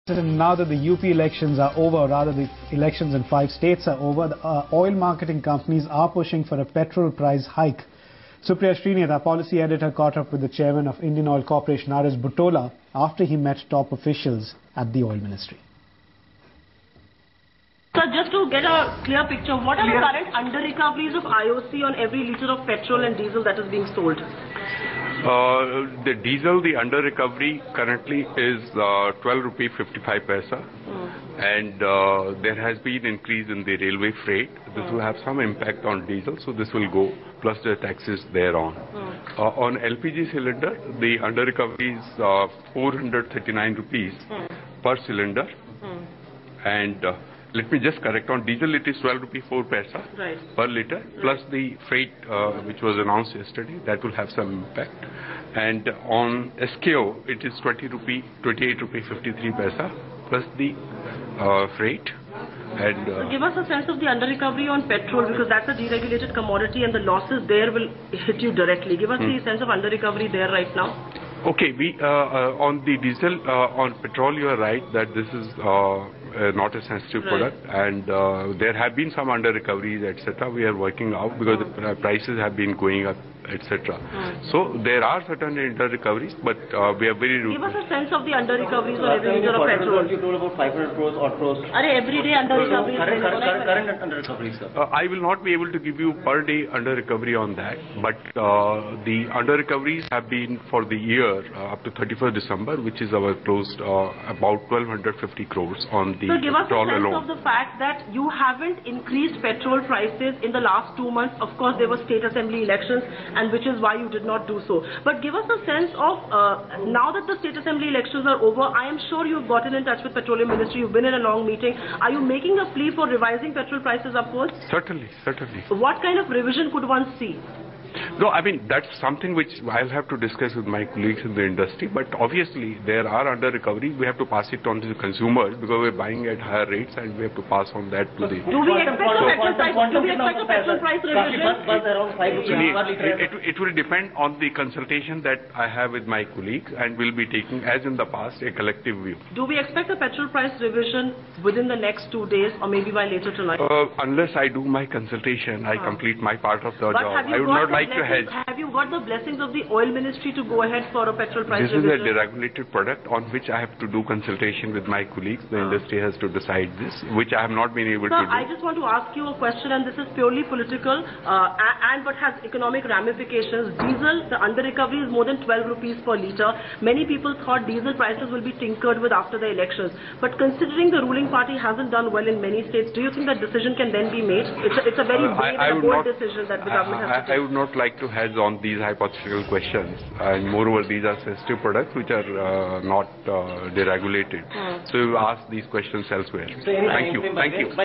Now that the UP elections are over, rather the elections in 5 states are over, the oil marketing companies are pushing for a petrol price hike. Supriya Srinath, our policy editor, caught up with the chairman of Indian Oil Corporation, R.S. Buttola, after he met top officials at the oil ministry. Sir, just to get a clear picture, what are the current under-recoveries of IOC on every litre of petrol and diesel that is being sold? The diesel, the under recovery currently is 12 rupee 55 paisa, and there has been increase in the railway freight. This will have some impact on diesel, so this will go plus the taxes thereon. On LPG cylinder, the under recovery is 439 rupees per cylinder, and let me just correct, on diesel it is 12 rupee 4 paisa per litre, plus the freight which was announced yesterday, that will have some impact. And on SKO it is 28 rupee 53 paisa plus the freight. And so give us a sense of the under recovery on petrol, because that's a deregulated commodity and the losses there will hit you directly. Give us the sense of under recovery there right now. Okay, we on the diesel, on petrol, you are right that this is not a sensitive product, and there have been some under recoveries, etc. We are working out because the prices have been going up, etc. So there are certain under recoveries, but we are very. Give us a sense of the under recoveries on every litre of petrol. You told about 500 crores or crores. Every day under recoveries. Current under recoveries, sir. I will not be able to give you per day under recovery on that, but the under recoveries have been for the year up to 31st December, which is our closed about 1250 crores on the so give us a sense alone. of the fact that you haven't increased petrol prices in the last 2 months. Of course, there were state assembly elections, and which is why you did not do so. But give us a sense of, now that the state assembly elections are over, I am sure you've gotten in touch with Petroleum Ministry, you've been in a long meeting. Are you making a plea for revising petrol prices upwards? Certainly, certainly. What kind of revision could one see? No, I mean, that's something which I'll have to discuss with my colleagues in the industry, but obviously there are under recoveries. We have to pass it on to the consumers because we're buying at higher rates and we have to pass on that to the... Do we expect a petrol price revision? It will depend on the consultation that I have with my colleagues, and will be taking, as in the past, a collective view. Do we expect a petrol price revision within the next 2 days or maybe by later tonight? Unless I do my consultation, I complete my part of the job. I would not like to hedge. Have you got the blessings of the oil ministry to go ahead for a petrol price revision? This is a deregulated product on which I have to do consultation with my colleagues. The industry has to decide this, which I have not been able to do. I just want to ask you a question, and this is purely political but has economic ramifications. Diesel, the under recovery is more than 12 rupees per litre. Many people thought diesel prices will be tinkered with after the elections. But considering the ruling party hasn't done well in many states, do you think that decision can then be made? It's a very brave and bold decision that the government has to take. I would not like to hedge on these hypothetical questions, and moreover these are sensitive products which are not deregulated. So you ask these questions elsewhere. Thank you.